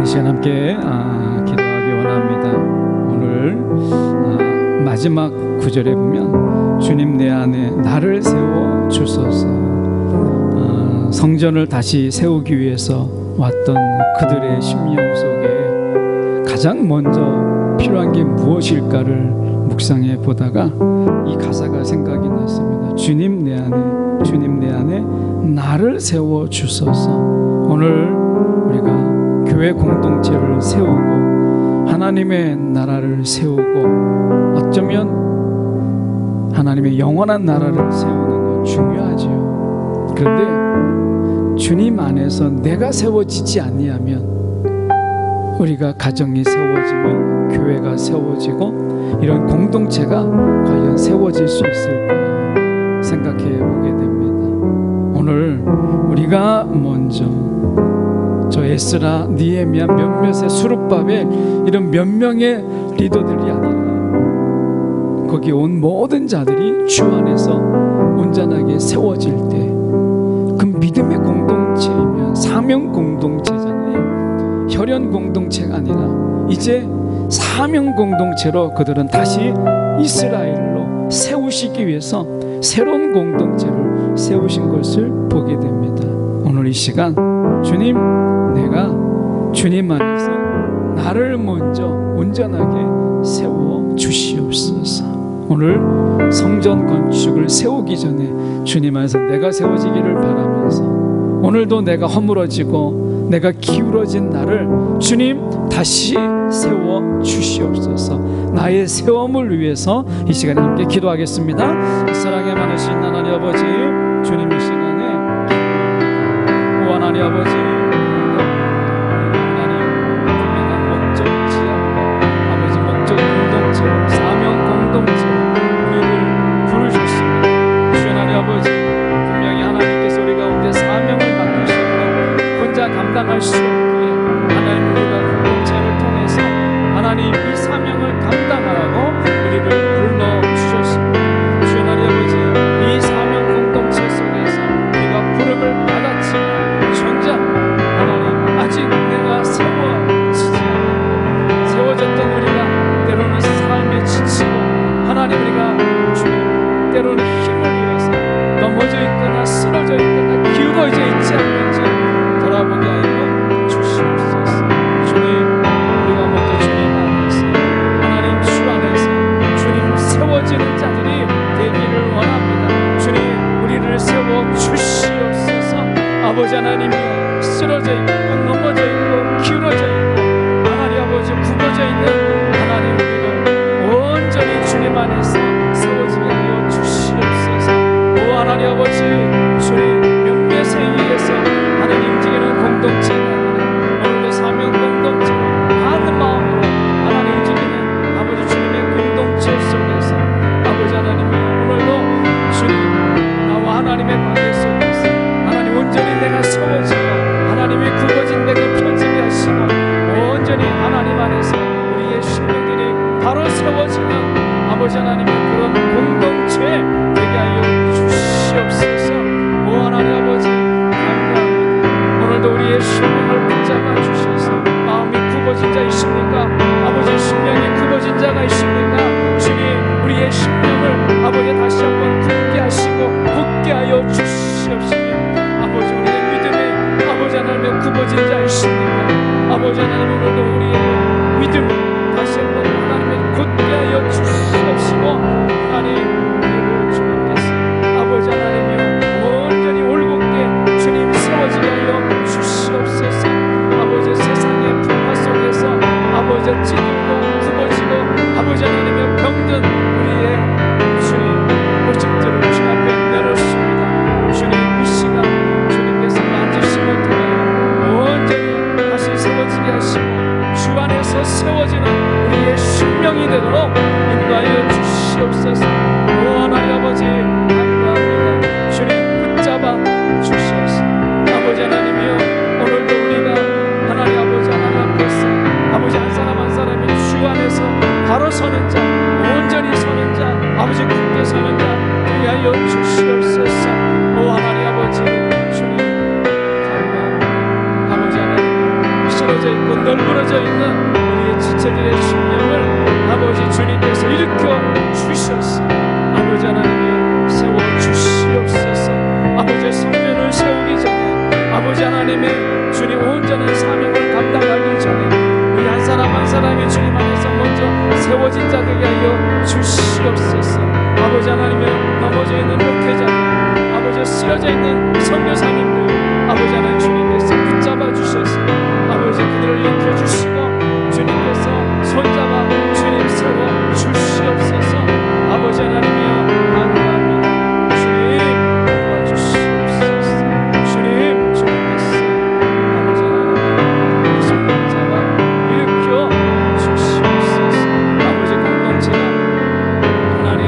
우리 시간 함께 기도하기 원합니다. 오늘 마지막 구절에 보면 주님 내 안에 나를 세워 주소서. 성전을 다시 세우기 위해서 왔던 그들의 심령 속에 가장 먼저 필요한 게 무엇일까를 묵상해 보다가 이 가사가 생각이 났습니다. 주님 내 안에 나를 세워 주소서. 오늘 우리가 교회 공동체를 세우고 하나님의 나라를 세우고 어쩌면 하나님의 영원한 나라를 세우는 건 중요하지요. 그런데 주님 안에서 내가 세워지지 아니하면, 우리가 가정이 세워지면 교회가 세워지고 이런 공동체가 과연 세워질 수 있을까 생각해 보게 됩니다. 오늘 우리가 먼저 저 에스라, 느헤미야, 몇몇의 수룹바벨 이런 몇 명의 리더들이 아니라 거기 온 모든 자들이 주 안에서 온전하게 세워질 때 그 믿음의 공동체이면 사명 공동체잖아요. 혈연 공동체가 아니라 이제 사명 공동체로 그들은 다시 이스라엘로 세우시기 위해서 새로운 공동체를 세우신 것을 보게 됩니다. 오늘 이 시간 주님, 내가 주님 안에서 나를 먼저 온전하게 세워 주시옵소서. 오늘 성전 건축을 세우기 전에 주님 안에서 내가 세워지기를 바라면서, 오늘도 내가 허물어지고 내가 기울어진 나를 주님 다시 세워 주시옵소서. 나의 세움을 위해서 이 시간에 함께 기도하겠습니다. 사랑에 많으신 하나님 아버지, 주님 이 시간에 오 하나님 아버지, 감당할 수 없기에 하나님, 우리가 공동체를 통해서 하나님 이 사명을 감당하라고 우리를 불러주셨습니다. 주 하나님 아버지, 이 사명 공동체 속에서 우리가 부름을 받았지만 정작 하나님 아직 내가 세워지지 않았고, 세워졌던 우리가 때로는 삶에 지치고 하나님, 우리가 주님 때로는 힘을 잃어서 넘어져 있거나 쓰러져 있거나 기울어져 있지 않는지 돌아보게 하여 주시옵소서. 주님, 우리가 먼저 주님 안에서, 하나님 주 안에서 주님 세워지는 자들이 되기를 원합니다. 주님, 우리를 세워 주시옵소서. 아버지 하나님이여, 쓰러져 있고 넘어져 있고 기울어져 있고 하나님 아버지 굽어져 있는 하나님, 우리를 온전히 주님 안에서 세워지게 하여 주시옵소서. 오 하나님 아버지, 주님 몇몇에 의해서 하나님 움직이는 공동체가 아니라 오늘도 사명 공동체로 한 마음으로 하나님 움직이는 아버지 주님의 공동체 속에서 아버지 하나님이 오늘도 주님 나와 하나님의 관계 속에서 하나님 온전히 내가 세워지고 하나님이 굽어진 내게 펴지게 하시고 온전히 하나님 안에서 우리의 심령들이 바로 세워지는 아버지 하나님의 그런 공동체 되게 하여 주시옵소서. 오 하나님 아버지, 오늘도 우리의 심령을 붙잡아 주셔서, 마음이 굽어진 자 있습니까? 아버지 심령이 굽어진 자가 있습니까? 주님, 우리의 심령을 아버지 다시 한번 굳게 하시고 굳게 하여 주시옵시니, 아버지 우리의 믿음에 아버지 하나님의 굽어진 자 있습니까? 아버지 하나님, 오늘도 우리의 믿음을 다시 한번 하나님의 굳게 하여 주시옵시고, 하나님 우리를 주님께서 아버지 하나님이여 온전히 올곧게 주님 세워지게 하여 주시옵소서. 아버지 세상의 풍파 속에서 아버지 찌들고 굽어지고 아버지 하나님의 병든 우리의 주님 모습들을 주 앞에 내놓습니다. 주님 이 시간 주님께서 만지심을 통하여 온전히 다시 세워지게 하시고 주 안에서 세워지는 우리의 심령이 되도록 인도하여 주시옵소서. 오 하나님 아버지, 감사합니다. 주님 붙잡아 주시옵소서. 아버지 하나님이여, 오늘도 우리가 하나님 아버지 하나님 앞에서 아버지 한 사람 한 사람이 주 안에서 바로 서는 자, 온전히 서는 자, 아버지 굳게 서는 자 되게 하여 주시옵소서. 오 하나님 아버지, 주님 감사합니다. 아버지 하나님, 쓰러져 쓰러져 있고 널브러져 있는 우리의 지체들의 심령을 아버지 주님께서 일으켜 주셔서 아버지 하나님이여 세워주시옵소서. 아버지의 성전을 세우기 전에 아버지 하나님의 주님 온전한 사명을 감당하기 전에 우리 한 사람 한 사람이 주님 안에서 먼저 세워진 자들에게 하여 주시옵소서. 아버지 하나님이여 넘어져 있는 목회자들, 아버지 쓰러져 있는 선교사님들, 아버지 하나님 주님께서 붙잡아 주셔서 아버지 그들을 일으켜 주시고 주님께서 손잡아 주님 세워 주시옵소서. 아버지 하나님이여 감사합니다. 주님 도와주시옵소서. 주님 주님께서 아버지 하나님 손을 잡아 일으켜 주시옵소서. 아버지 공동체가 하나님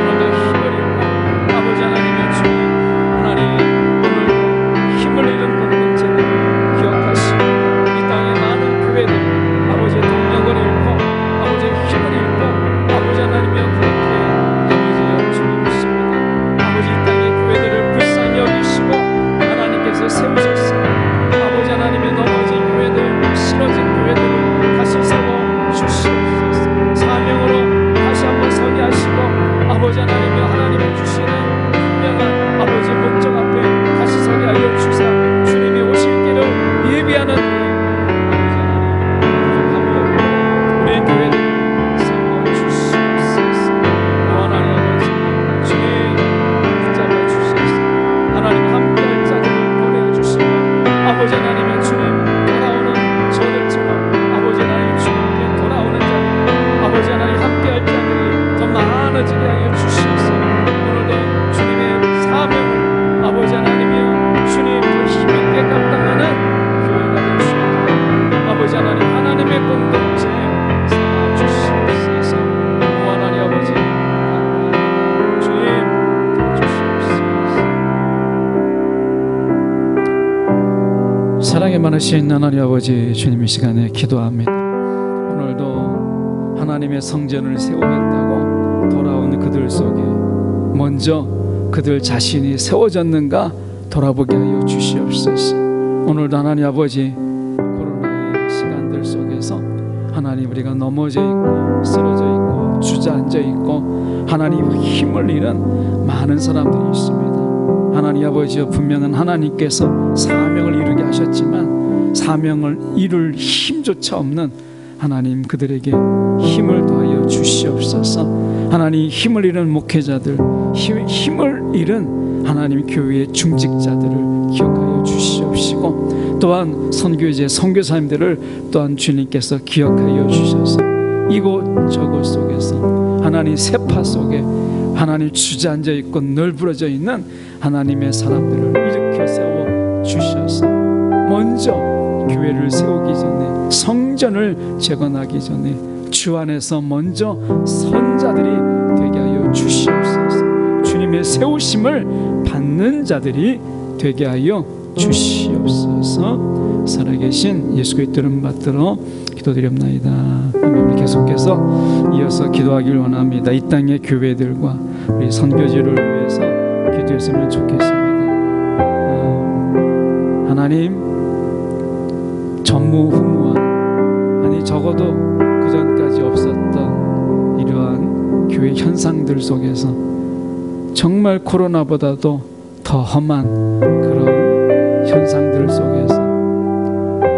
오늘도 힘을 잃고 아버지 하나님의 주님 하나님 오늘도 힘을 잃은 공동체를 기억하시고 이 땅의 많은 교회들 아버지의 동력을 잃고 아버지의 힘을 잃고 아버지 하나님이여 그렇게 아버지여 주님 있습니다. 아버지 이 땅의 교회들을 불쌍히 여기시고 하나님께서 세우셨습니다. 아버지 하나님의 넘어진 교회들 쓰러진 교회들을 다시 세워 주시옵소서. 사명으로 다시 한번 서게 하시고 아버지 하나님이여 하나님이 주시는 분명한 아버지 목적 앞에 다시 서게 하여 주사 주님이 오실 길을 예비하는 아버지 하나님 우리의 교회를 세워주시옵소서. 원하는 아버지 주님 붙잡아 주셔서 하나님 함께할 자들을 보내주시고 아버지 하나님의 주님 돌아오는 저들처럼 아버지 하나님 주님께 돌아오는 자들 아버지 하나님 함께할 자들이 더 많아지게 하여 주시옵소서. 오늘도 주님의 사명을 아버지 하나님이여 주님 더 힘있게 감당하는 교회가 되시옵소서. 아버지 하나님 하나님의 공동체 삼아 주시옵소서. 무한하니 아버지 감사합니다. 주님 주시옵소서. 사랑이 많으신 하나님 아버지 주님 이 시간에 기도합니다. 오늘도 하나님의 성전을 세우겠다고 돌아온 그들 속에 먼저 그들 자신이 세워졌는가 돌아보게 하여 주시옵소서. 오늘도 하나님 아버지 코로나의 시간들 속에서 하나님 우리가 넘어져 있고 쓰러져 있고 주저앉아 있고 하나님 힘을 잃은 많은 사람들이 있습니다. 하나님 아버지여 분명한 하나님께서 사명을 이루게 하셨지만 사명을 이룰 힘조차 없는 하나님 그들에게 힘을 더하여 주시옵소서. 하나님 힘을 잃은 목회자들 힘을 잃은 하나님 교회의 중직자들을 기억하여 주시옵시고 또한 선교제 선교사님들을 또한 주님께서 기억하여 주셔서 이곳저곳 속에서 하나님 세파 속에 하나님 주저앉아 있고 널브러져 있는 하나님의 사람들을 일으켜 세워 주셔서 먼저 교회를 세우기 전에 성전을 재건하기 전에 주 안에서 먼저 선자들이 되게 하여 주시옵소서. 주님의 세우심을 받는 자들이 되게 하여 주시옵소서. 살아계신 예수 그리스도 이름 받들어 기도드립나이다. 우리 계속해서 이어서 기도하길 원합니다. 이 땅의 교회들과 우리 선교지를 위해서 기도했으면 좋겠습니다. 하나님 전무후무한 아니 적어도 그 전까지 없었던 이러한 교회 현상들 속에서 정말 코로나보다도 더 험한 그런 현상들 속에서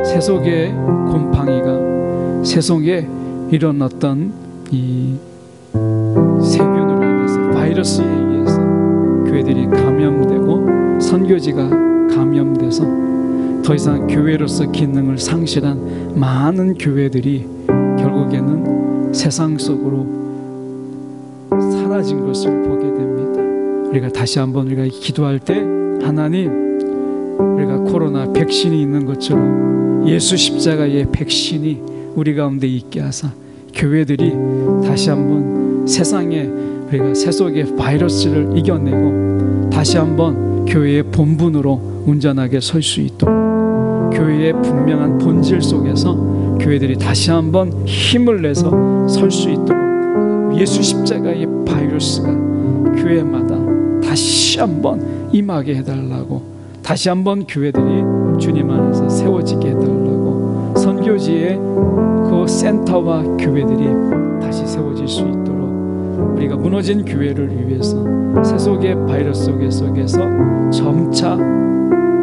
세속의 곰팡이가 세속에 일어났던 이 세균으로 인해서 바이러스에 의해서 교회들이 감염되고 선교지가 감염돼서 더 이상 교회로서 기능을 상실한 많은 교회들이 결국에는 세상 속으로 사라진 것을 보게 됩니다. 우리가 다시 한번 우리가 기도할 때 하나님 우리가 코로나 백신이 있는 것처럼 예수 십자가의 백신이 우리 가운데 있게 하사 교회들이 다시 한번 세상에 우리가 세속의 바이러스를 이겨내고 다시 한번 교회의 본분으로 온전하게 설 수 있도록 교회의 분명한 본질 속에서 교회들이 다시 한번 힘을 내서 설 수 있도록 예수 십자가의 바이러스가 교회마다 다시 한번 임하게 해달라고 다시 한번 교회들이 주님 안에서 세워지게 해달라고 센터와 교회들이 다시 세워질 수 있도록 우리가 무너진 교회를 위해서 세속의 바이러스 속에서 점차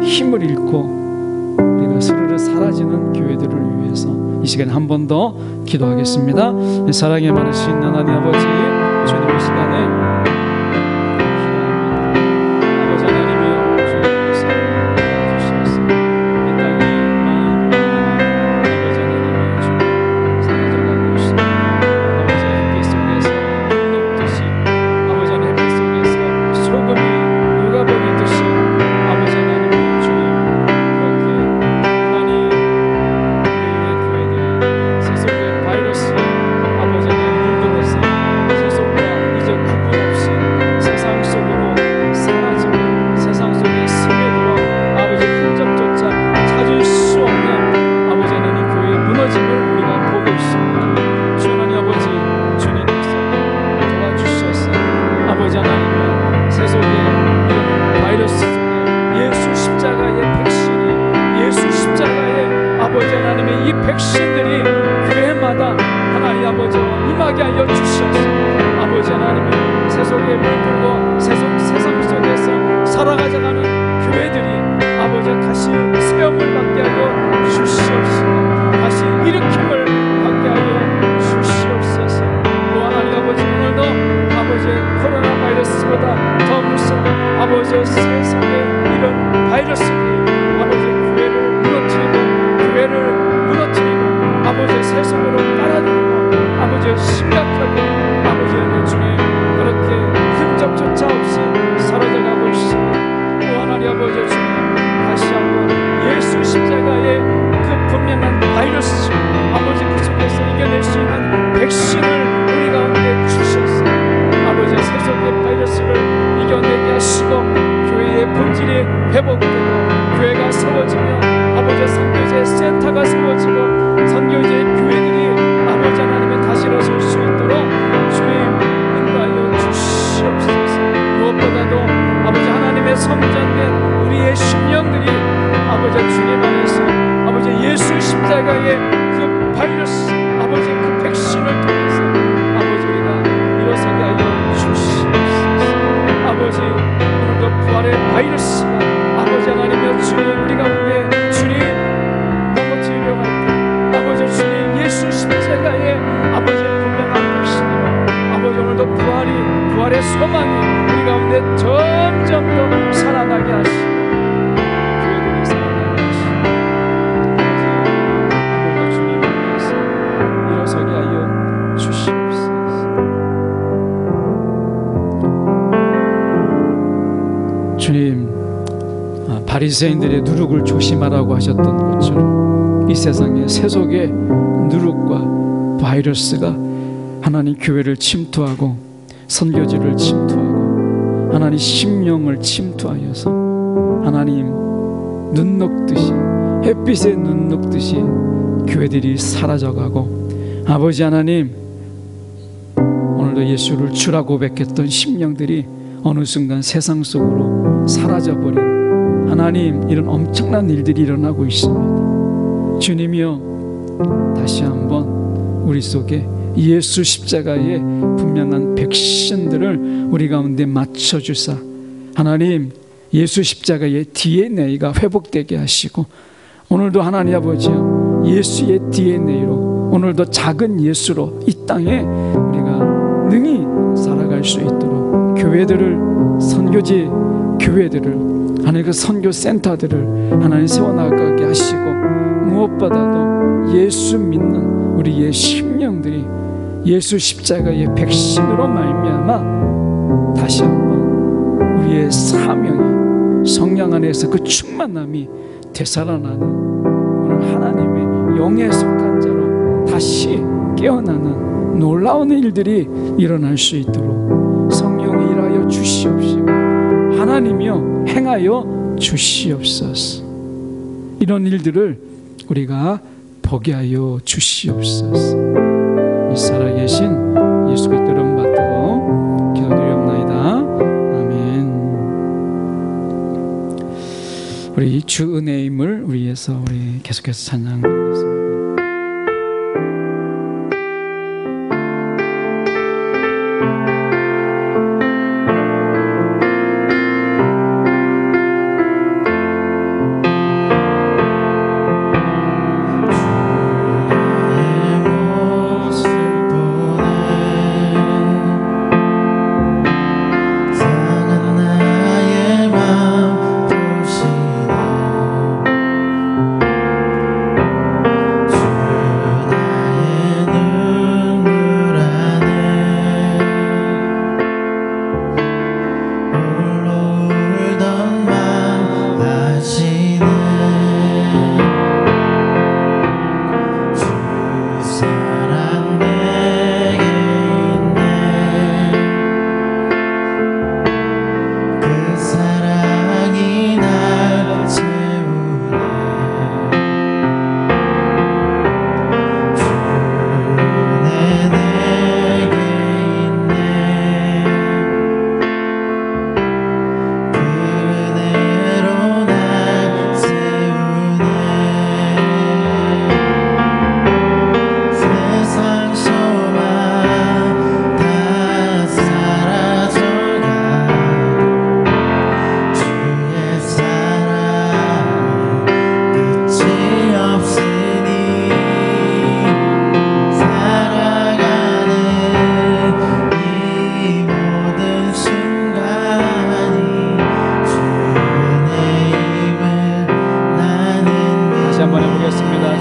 힘을 잃고 우리가 스르르 사라지는 교회들을 위해서 이 시간에 한 번 더 기도하겠습니다. 사랑에 많으신 하나님 아버지, 주님 이 시간에 아버지 하나님이여 주님께서 주시옵소서. 이 땅에 많은 아버지 하나님이여 주님 사라져가고 있습니다. 아버지 햇빛 속에서 녹듯이 아버지 하나님 햇빛 속에서 소금이 녹아버리듯이 아버지 하나님이여 주님 그렇게 하나님 우리의 교회들이 세속의 바이러스에 아버지 하나님 물들어서 세속과 이제 구분 없이 세상 속으로 사라지고 세상 속에 스며들어 아버지 흔적조차 찾을 수 없는 아버지 하나님 교회의 무너짐을 우리가 보고 있습니다. 주 하나님 아버지, 주님께서 도와주셔서 아버지 하나님의 세속의 이런 바이러스 속에 예수 십자가의 백신이 예수 십자가의 아버지 하나님의 이 백신들이 교회마다 하나님 아버지 임하게 하여 주셔서 아버지 하나님의 세속에 물들고 세상 속에서 살아가져가는 교회들이 아버지 다시 세움을 받게 하여 주시옵시고 다시 일으킴을 받게 하여 주시옵소서. 또 하나님 아버지 오늘도 아버지 코로나 바이러스보다 더 무서운 아버지 세상의 이런 바이러스들이 아버지 교회를 무너뜨리고 아버지 세상으로 빨아들이고 아버지 심각하게 아버지 하나님 주님 그렇게 흔적조차 없이 사라져가고 있습니다. 또 하나님 아버지 주님 다시 한번 예수 십자가의 그 분명한 바이러스 아버지 그 속에서 이겨낼 수 있는 백신을 우리 가운데 주셔서 아버지 세속의 바이러스를 이겨내게 하시고 교회의 본질이 회복되고 교회가 세워지며 아버지 선교제 센터가 세워지고 선교제 교회들이 아버지 하나님의 다시 일어설 수 있도록 주님 인도하여 주시옵소서. 무엇보다도 아버지 하나님의 성전된 우리의 심령들이 아버지 주님 안에서 아버지 예수 십자가의 그 바이러스 아버지 그 백신을 통해서 아버지 우리가 일어서게 하여 주시옵소서. 아버지 오늘도 부활의 바이러스가 아버지 하나님의 주님 우리 가운데 주님 넘어지려고 할 때 아버지 주님 예수 십자가의 아버지 분명한 백신으로 아버지 오늘도 부활의 소망이 우리 가운데 점점 더 살아나게 하시고 교회들이 살아나게 하시고 아버지 오늘도 주님 위해서 일어서게 하여 주시옵소서. 주님 바리새인들의 누룩을 조심하라고 하셨던 것처럼 이 세상의 세속의 누룩과 바이러스가 하나님 교회를 침투하고 선교지를 침투하고 하나님 심령을 침투하여서 하나님 눈 녹듯이 햇빛에 눈 녹듯이 교회들이 사라져가고 아버지 하나님 오늘도 예수를 주라 고백했던 심령들이 어느 순간 세상 속으로 사라져버린 하나님 이런 엄청난 일들이 일어나고 있습니다. 주님이여 다시 한번 우리 속에 예수 십자가의 분명한 백신들을 우리 가운데 맞춰주사 하나님 예수 십자가의 DNA가 회복되게 하시고 오늘도 하나님 아버지여 예수의 DNA로 오늘도 작은 예수로 이 땅에 우리가 능히 살아갈 수 있도록 교회들을 선교지 교회들을 하나님 그 선교 센터들을 하나님 세워나가게 하시고 무엇보다도 예수 믿는 우리의 심령들이 예수 십자가의 백신으로 말미암아 다시 한번 우리의 사명이 성령 안에서 그 충만함이 되살아나는 오늘 하나님의 영에 속한 자로 다시 깨어나는 놀라운 일들이 일어날 수 있도록 성령이 일하여 주시옵시고 하나님이여 행하여 주시옵소서. 이런 일들을 우리가 보게 하여 주시옵소서. 이 살아계신 예수 그리스도 이름 받들어 기도드리옵나이다. 아멘. 우리 주 은혜임을 우리 위해서 우리 계속해서 찬양드리겠습니다.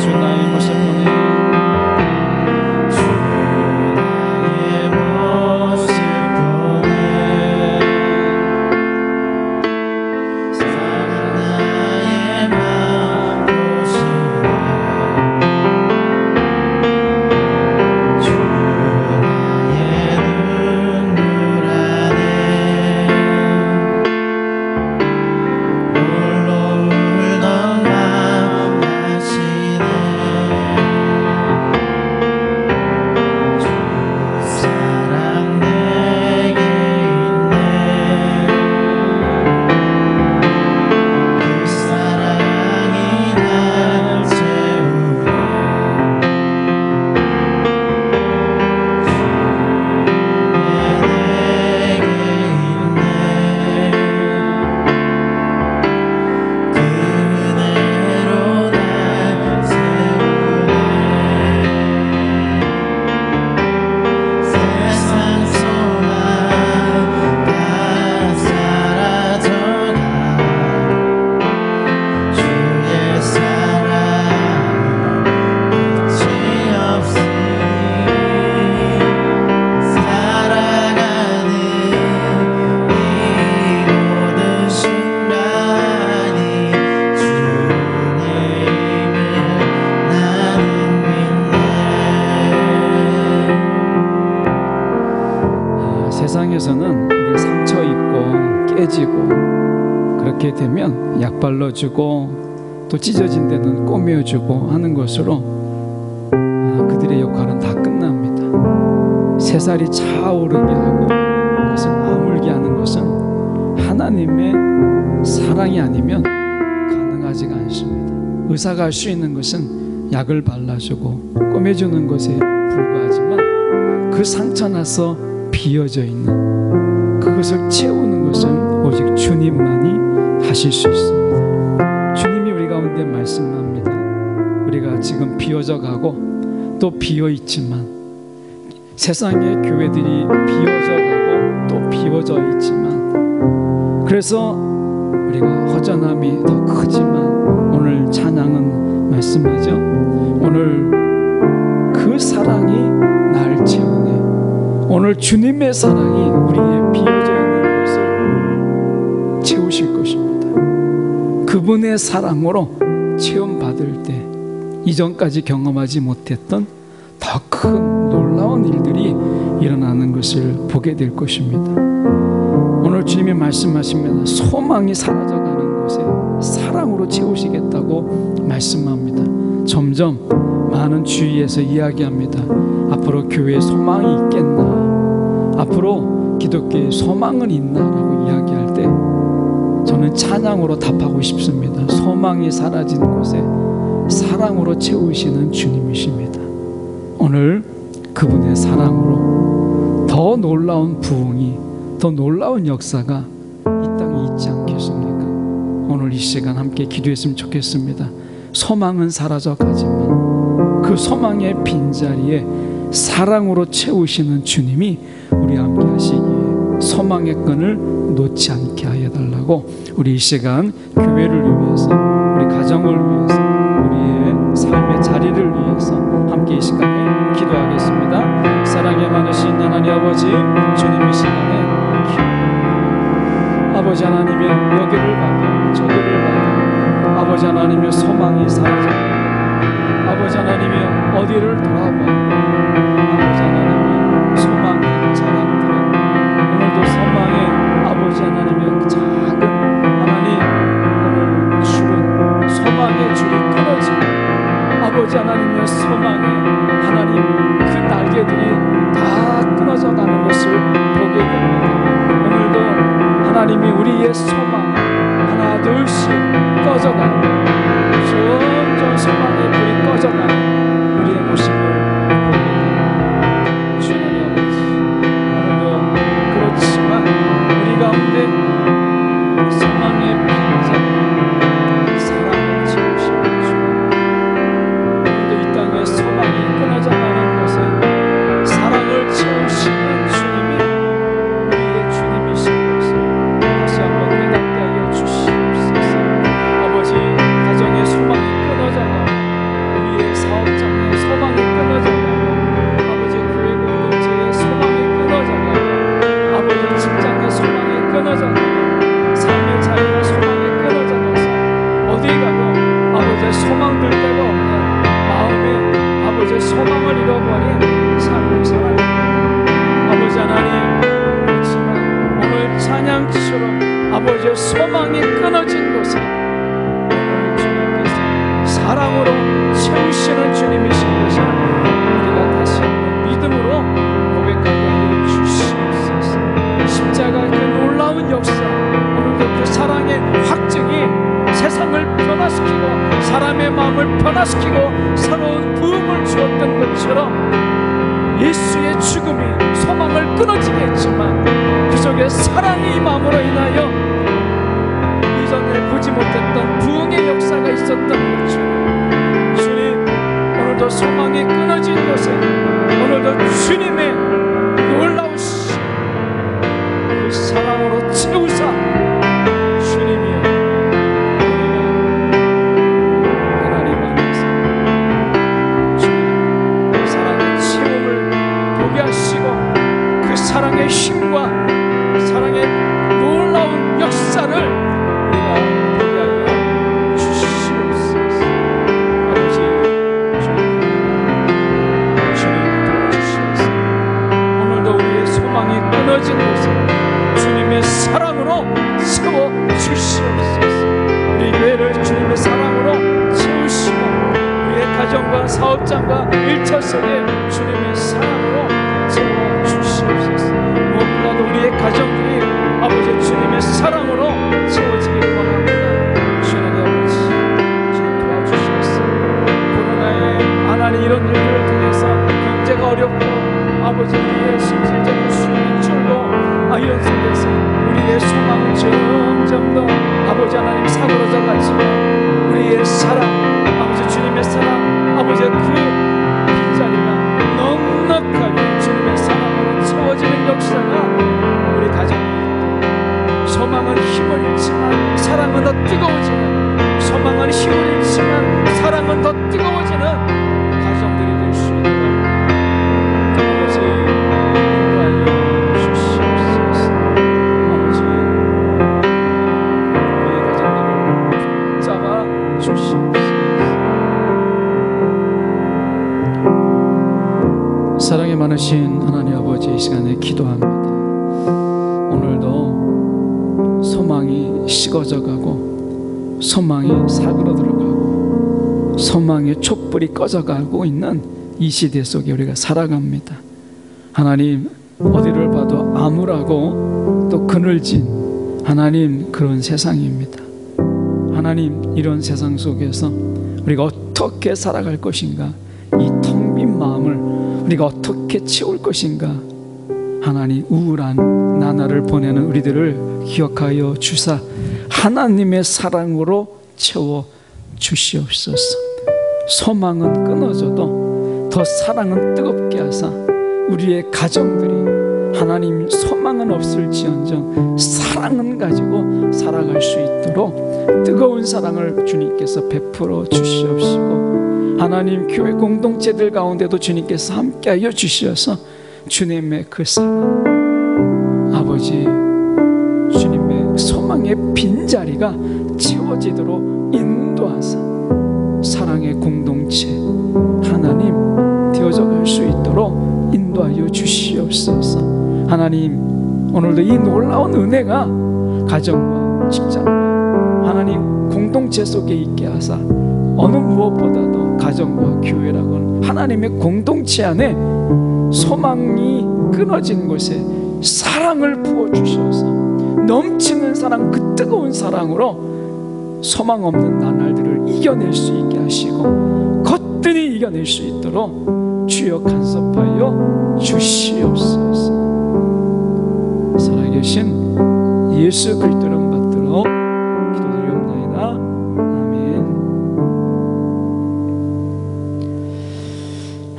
주 나의 모습 보내 세상에서는 우리가 상처 입고 깨지고 그렇게 되면 약 발라주고 또 찢어진 데는 꼬매주고 하는 것으로 그들의 역할은 다 끝납니다. 새살이 차오르게 하고 그것을 아물게 하는 것은 하나님의 사랑이 아니면 가능하지가 않습니다. 의사가 할 수 있는 것은 약을 발라주고 꼬매주는 것에 불과하지만 그 상처 나서 비어져 있는 그것을 채우는 것은 오직 주님만이 하실 수 있습니다. 주님이 우리 가운데 말씀합니다. 우리가 지금 비어져 가고 또 비어 있지만 세상의 교회들이 비어져 가고 또 비워져 있지만 그래서 우리가 허전함이 더 크지만 오늘 찬양은 말씀하죠. 오늘 그 사랑이 날 채우네. 오늘 주님의 사랑이 우리의 비어져 있는 것을 채우실 것입니다. 그분의 사랑으로 체험받을 때 이전까지 경험하지 못했던 더 큰 놀라운 일들이 일어나는 것을 보게 될 것입니다. 오늘 주님이 말씀하십니다. 소망이 사라져가는 곳에 사랑으로 채우시겠다고 말씀합니다. 점점 많은 주위에서 이야기합니다. 앞으로 교회에 소망이 있겠나? 앞으로 기독교에 소망은 있나? 라고 이야기할 때 저는 찬양으로 답하고 싶습니다. 소망이 사라진 곳에 사랑으로 채우시는 주님이십니다. 오늘 그분의 사랑으로 더 놀라운 부흥이, 더 놀라운 역사가 이 땅에 있지 않겠습니까? 오늘 이 시간 함께 기도했으면 좋겠습니다. 소망은 사라져 가지만 그 소망의 빈자리에 사랑으로 채우시는 주님이 우리와 함께 하시기에 소망의 끈을 놓지 않게 하여 달라고 우리 이 시간 교회를 위해서, 우리 가정을 위해서, 우리의 삶의 자리를 위해서 함께 이 시간에 기도하겠습니다. 사랑에 많으신 하나님 아버지, 주님 이 시간에 아버지 하나님의 여기를 봐도 저기를 봐도 아버지 하나님의 소망이 사라져, 아버지 하나님의 어디를 돌아봐도 아버지 하나님의 소망의 자락들은 오늘도 소망의 아버지 하나님의 작은 하나님 오늘 줄은 소망의 줄이 끊어지고 아버지 하나님의 소망의 하나님 그 날개들이 다 끊어져 가는 것을 보게 됩니다. 오늘도 하나님이 우리의 소망 하나 둘씩 꺼져가는, 점점 소망의 불이 꺼져가는 우리의 모습을 보게 됩니다. 주님 아버지, 오늘도 그렇지만 우리 가운데 소망의 빈자리 사랑을 채우시는 주님, 오늘도 이 땅에 소망이 끊어져가는 것에 사랑을 채우시는 주님이 우리의 주님이신 것을 다시 한번 깨닫게 하여 주시옵소서. 아버지, 가정의 소망이 끊어져가고 소망이 끊어진 곳에 오늘 주님께서 사랑으로 채우시는 주님이신 것을 우리가 다시 한번 믿음으로 고백하게 하여 주시옵소서. 십자가의 그 놀라운 역사, 오늘도 그 사랑의 확증이 세상을 변화시키고 사람의 마음을 변화시키고 새로운 부흥을 주었던 것처럼 예수의 죽음이 소망을 끊어지게 했지만 그 속에 사랑이 임함으로 인하여 이전에 보지 못했던 부흥의 역사가 있었던 것처럼 주님, 오늘도 소망이 끊어진 곳에 오늘도 주님의 놀라우신 그 사랑으로 채우사 주님이여 우리가 하나님 안에서 주님 사랑의 채움을 보게 하시고 그 사랑의 힘과 사랑의 놀라운 역사를 우리가 보게 하여 주시옵소서. 아버지 주님 도와주시옵소서. 오늘도 우리의 소망이 끊어진 곳에 주님의 사랑으로 채워 주시옵소서. 우리 교회를 주님의 사랑으로 채우시고 우리의 가정과 사업장과 일처 속에 주님의 사랑으로 채워 주시옵소서. 무엇보다도 우리의 가정들이 아버지 주님의 사랑으로 채워지기를 원합니다. 주님의 아버지 주님 도와주시옵소서. 코로나의 하나님 이런 일들을 통해서 경제가 어렵고 아버지 우리의 실질적인 수입이 줄고 이런 속에서 우리의 소망은 점점 더 아버지 하나님 사그러져 가지만 우리의 사랑 아버지 주님의 사랑 아버지의 그 빈자리가 넉넉하게 주님의 사랑으로 채워지는 역사가 우리 가정에 있고 소망은 힘을 잃지만 사랑은 더 뜨거워지는 소망은 힘을 잃지만 사랑은 더 뜨거워지는 가정들이 될 수 있도록 아버지 인도하여 주시옵소서. 아버지 우리의 가정들을 붙잡아 주시옵소서. 사랑이 많으신 하나님 아버지, 이 시간에 기도합니다. 오늘도 소망이 식어져 가고 소망이 사그러들어 가고 소망의 촛불이 꺼져 가고 있는 이 시대 속에 우리가 살아갑니다. 하나님, 어디를 봐도 암울하고 또 그늘진 하나님 그런 세상입니다. 하나님, 이런 세상 속에서 우리가 어떻게 살아갈 것인가, 이 텅 빈 마음을 우리가 어떻게 채울 것인가, 하나님 우울한 나날을 보내는 우리들을 기억하여 주사 하나님의 사랑으로 채워 주시옵소서. 소망은 끊어져도 더 사랑은 뜨겁게 하사 우리의 가정들이 하나님 소망은 없을지언정 사랑은 가지고 살아갈 수 있도록 뜨거운 사랑을 주님께서 베풀어 주시옵시고 하나님 교회 공동체들 가운데도 주님께서 함께하여 주시어서 주님의 그 사랑 아버지 주님의 소망의 빈자리가 채워지도록 인도하사 사랑의 공동체 하나님 되어져 갈 수 있도록 인도하여 주시옵소서. 하나님, 오늘도 이 놀라운 은혜가 가정과 직장과 하나님 공동체 속에 있게 하사 어느 무엇보다도 가정과 교회라고는 하나님의 공동체 안에 소망이 끊어진 곳에 사랑을 부어주셔서 넘치는 사랑, 그 뜨거운 사랑으로 소망 없는 나날들을 이겨낼 수 있게 하시고 거뜬히 이겨낼 수 있도록 주여 간섭하여 주시옵소서. 살아계신 예수 그리스도 이름 받들어 기도드리옵나이다. 아멘.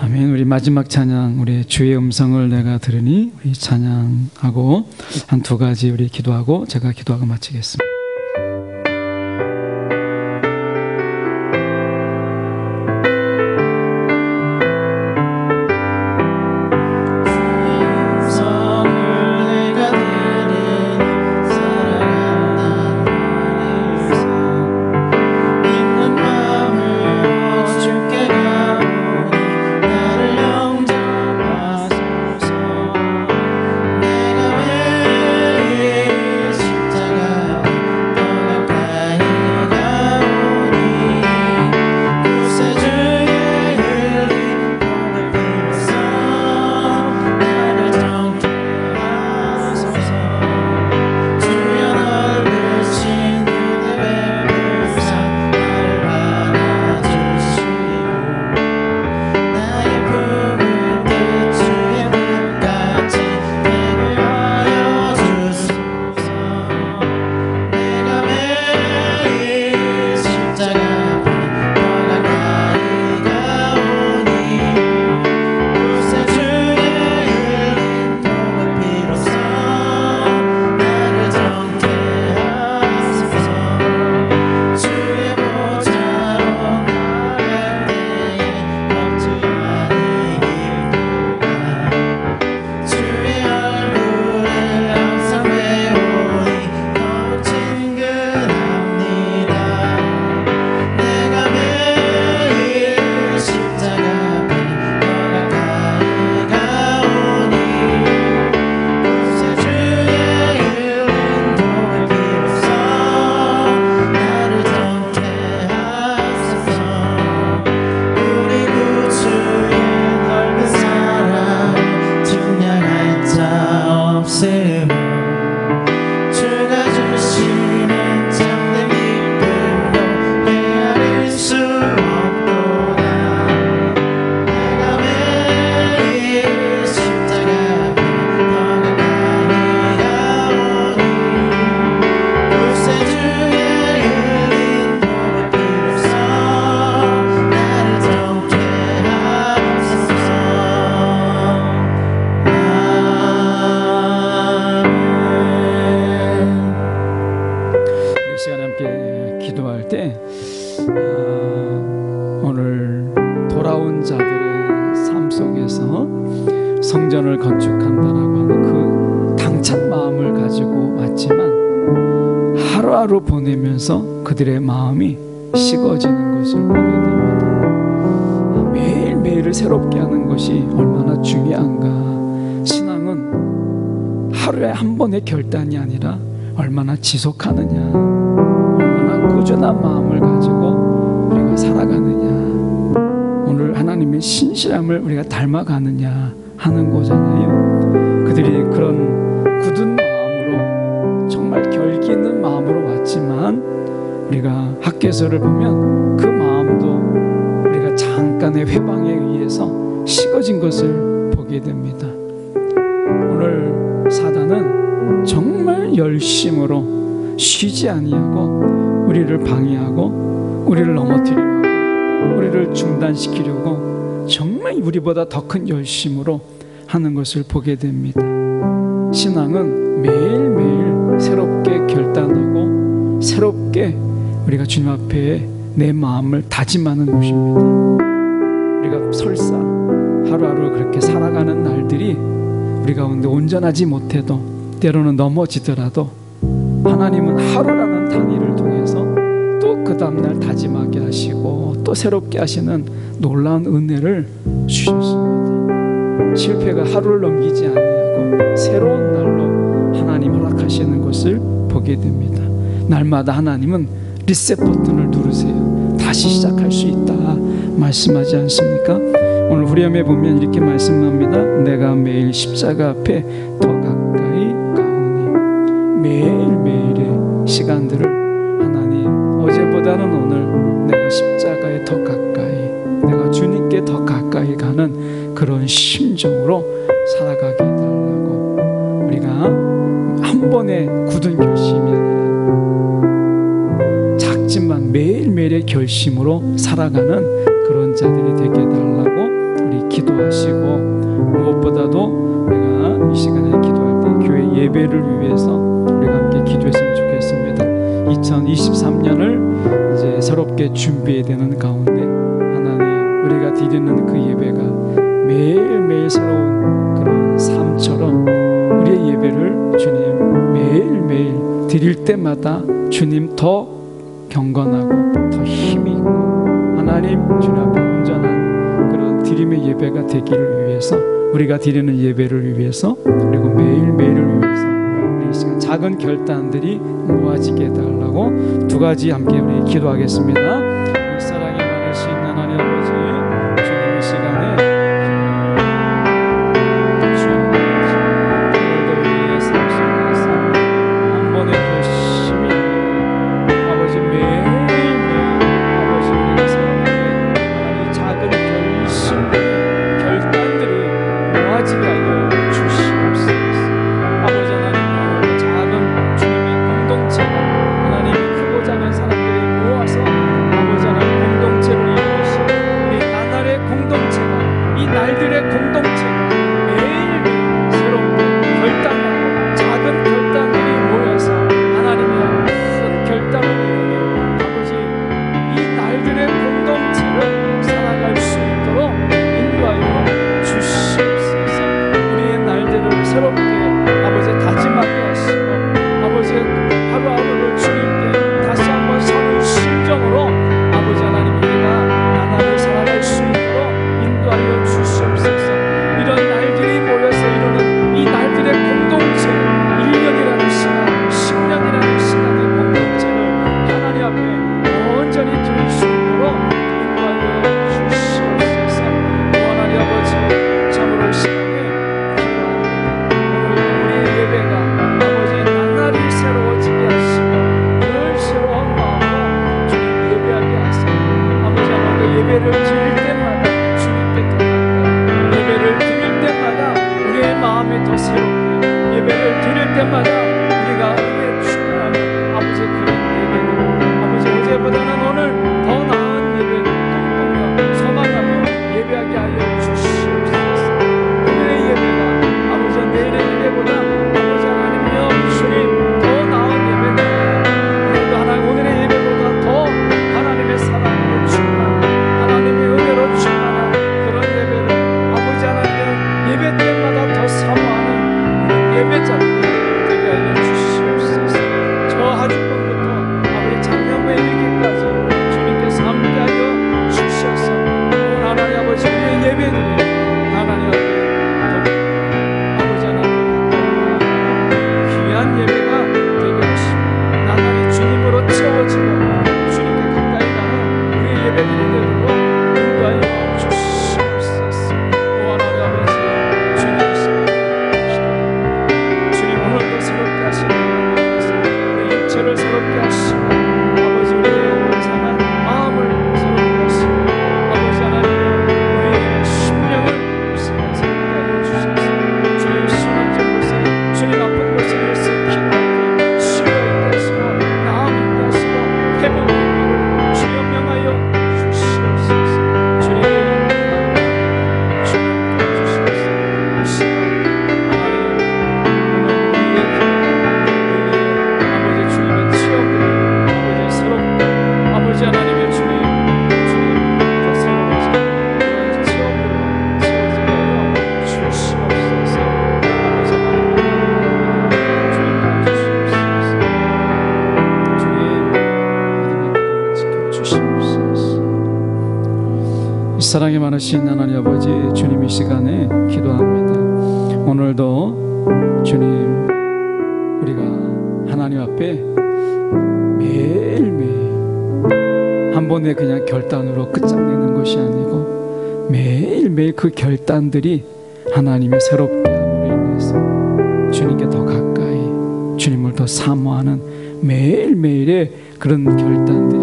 아멘. 우리 마지막 찬양, 우리 주의 음성을 내가 들으니 우리 찬양하고 한 두 가지 우리 기도하고 제가 기도하고 마치겠습니다. 성전을 건축한다라고 하는 그 당찬 마음을 가지고 왔지만 하루하루 보내면서 그들의 마음이 식어지는 것을 보게 됩니다. 매일매일을 새롭게 하는 것이 얼마나 중요한가. 신앙은 하루에 한 번의 결단이 아니라 얼마나 지속하느냐, 얼마나 꾸준한 마음을 가지고 우리가 살아가느냐, 오늘 하나님의 신실함을 우리가 닮아가느냐 하는 거잖아요. 그들이 그런 굳은 마음으로, 정말 결기 있는 마음으로 왔지만 우리가 학개서를 보면 그 마음도 우리가 잠깐의 회방에 의해서 식어진 것을 보게 됩니다. 오늘 사단은 정말 열심으로 쉬지 아니하고 우리를 방해하고 우리를 넘어뜨리려고 하고 우리를 중단시키려고 정말 우리보다 더 큰 열심으로 하는 것을 보게 됩니다. 신앙은 매일매일 새롭게 결단하고 새롭게 우리가 주님 앞에 내 마음을 다짐하는 것입니다. 우리가 설사 하루하루 그렇게 살아가는 날들이 우리 가운데 온전하지 못해도, 때로는 넘어지더라도 하나님은 하루라는 단위를 통해서 또 그 다음날 다짐하게 하시고 또 새롭게 하시는 놀라운 은혜를 주셨습니다. 실패가 하루를 넘기지 아니하고 새로운 날로 하나님 허락하시는 것을 보게 됩니다. 날마다 하나님은 리셋 버튼을 누르세요. 다시 시작할 수 있다 말씀하지 않습니까? 오늘 후렴에 보면 이렇게 말씀합니다. 내가 매일 십자가 앞에 더 가까이 가오니. 매일매일의 시간들을 하나님, 어제보다는 오늘 내가 십자가에 더 가까이, 내가 주님께 더 가까이 가는 그런 심정으로 살아가게 해달라고. 우리가 한 번의 굳은 결심이 아니라 작지만 매일매일의 결심으로 살아가는 그런 자들이 되게 해달라고 우리 기도하시고, 무엇보다도 우리가 이 시간에 기도할 때 교회 예배를 위해서 우리가 함께 기도했으면 좋겠습니다. 2023년을 이제 새롭게 준비해야 되는 가운데 하나님, 우리가 드리는 그 예배가 매일매일 새로운 그런 삶처럼 우리의 예배를 주님 매일매일 드릴 때마다 주님 더 경건하고 더 힘이 있고 하나님 주님 앞에 온전한 그런 드림의 예배가 되기를 위해서, 우리가 드리는 예배를 위해서, 그리고 매일매일을 위해서 우리 시간 작은 결단들이 모아지게 해달라고 두 가지 함께 우리 기도하겠습니다. 이 사랑이 많으신 하나님 아버지, 주님 이 시간에 우리의 삶 속에서 한 번의 결심이 아버지 매일매일 아버지 우리가 살아가는 하나님의 작은 결심들, 결단들이 모아지게 하여 주시옵소서. 아버지 하나님, 작은 주님의 공동체가, 하나님이 크고 작은 사람들이 모아서 아버지 하나님 공동체를 이루시고, 우리 나날의 공동체가, 이 날들의 공동체가 매일매일 새롭게 결단하고 작은 결단들이 모여서 하나님의 큰 결단을 이루는 아버지 이 날들의 공동체를 살아갈 수 있도록 인도하여 주시옵소서. 우리의 날들을 새롭게 아버지 다짐하게 하시고, 아버지 하루하루를 주님께 다시 한번 서는 심정으로 아버지 하나님 우리가 나날을 살아갈 수 있도록 인도하여 주시옵소서. 이런 사랑이 많으신 하나님 아버지, 주님 이 시간에 기도합니다. 오늘도 주님, 우리가 하나님 앞에 매일매일 한 번에 그냥 결단으로 끝장내는 것이 아니고 매일매일 그 결단들이 하나님의 새롭게 함으로 인해서 주님께 더 가까이, 주님을 더 사모하는 매일매일의 그런 결단들이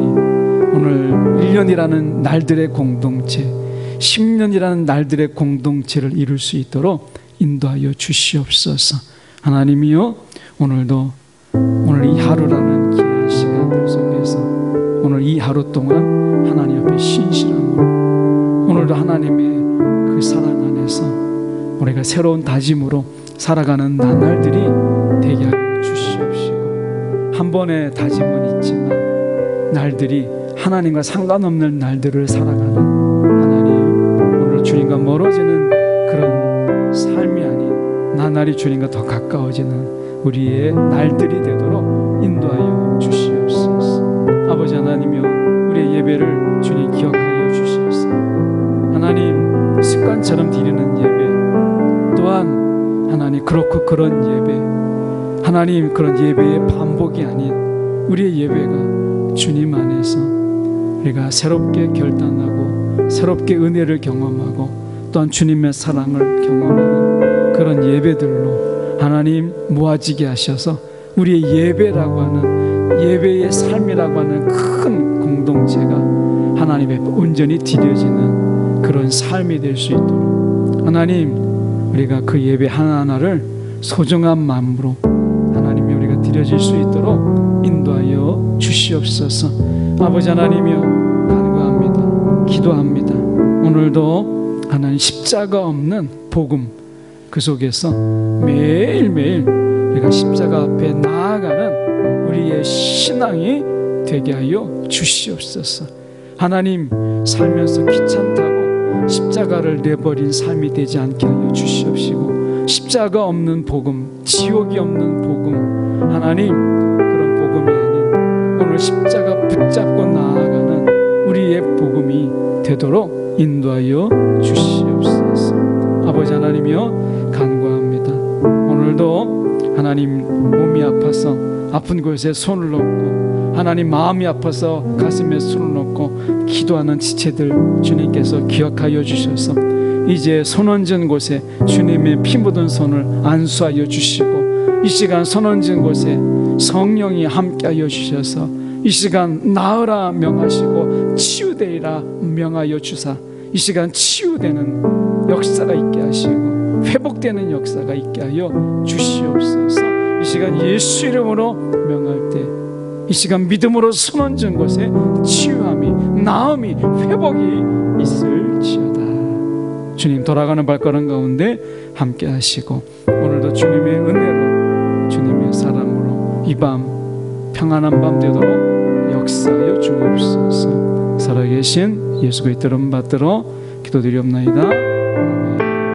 오늘 1년이라는 날들의 공동체, 10년이라는 날들의 공동체를 이룰 수 있도록 인도하여 주시옵소서. 하나님이여, 오늘도 오늘 이 하루라는 귀한 시간들 속에서 오늘 이 하루 동안 하나님 앞에 신실함으로, 오늘도 하나님의 그 사랑 안에서 우리가 새로운 다짐으로 살아가는 나날들이 되게 하여 주시옵시고, 한 번의 다짐은 있지만 날들이 하나님과 상관없는 날들을 살아가는 하나님, 오늘 주님과 멀어지는 그런 삶이 아닌 나날이 주님과 더 가까워지는 우리의 날들이 되도록 인도하여 주시옵소서. 아버지 하나님이여, 우리의 예배를 주님 기억하여 주시옵소서. 하나님, 습관처럼 드리는 예배 또한 하나님 그렇고 그런 예배, 하나님 그런 예배의 반복이 아닌 우리의 예배가 주님 안에서 우리가 새롭게 결단하고 새롭게 은혜를 경험하고 또한 주님의 사랑을 경험하는 그런 예배들로 하나님 모아지게 하셔서 우리의 예배라고 하는, 예배의 삶이라고 하는 큰 공동체가 하나님 앞에 온전히 드려지는 그런 삶이 될 수 있도록 하나님, 우리가 그 예배 하나하나를 소중한 마음으로 하나님이 우리가 드려질 수 있도록 인도하여 주시옵소서. 아버지 하나님이여, 간구합니다. 기도합니다. 오늘도 하나님 십자가 없는 복음, 그 속에서 매일매일 우리가 십자가 앞에 나아가는 우리의 신앙이 되게 하여 주시옵소서. 하나님, 살면서 귀찮다고 십자가를 내버린 삶이 되지 않게 하여 주시옵시고, 십자가 없는 복음, 지옥이 없는 복음, 하나님 그런 복음이 아닌 오늘 십자가 붙잡고 나아가는 우리의 복음이 되도록 인도하여 주시옵소서. 아버지 하나님이여, 간구합니다. 오늘도 하나님 몸이 아파서 아픈 곳에 손을 놓고, 하나님 마음이 아파서 가슴에 손을 놓고 기도하는 지체들 주님께서 기억하여 주셔서 이제 손 얹은 곳에 주님의 피 묻은 손을 안수하여 주시고, 이 시간 손 얹은 곳에 성령이 함께하여 주셔서 이 시간 나으라 명하시고 치유되리라 명하여 주사, 이 시간 치유되는 역사가 있게 하시고 회복되는 역사가 있게 하여 주시옵소서. 이 시간 예수 이름으로 명할 때 이 시간 믿음으로 손 얹은 곳에 치유함이, 나음이, 회복이 있을지어다. 주님, 돌아가는 발걸음 가운데 함께 하시고 오늘도 주님의 은혜로, 주님의 사랑으로 이 밤 평안한 밤 되도록 역사하여 주옵소서. 살아계신 예수 그리스도 이름 받들어 기도드리옵나이다.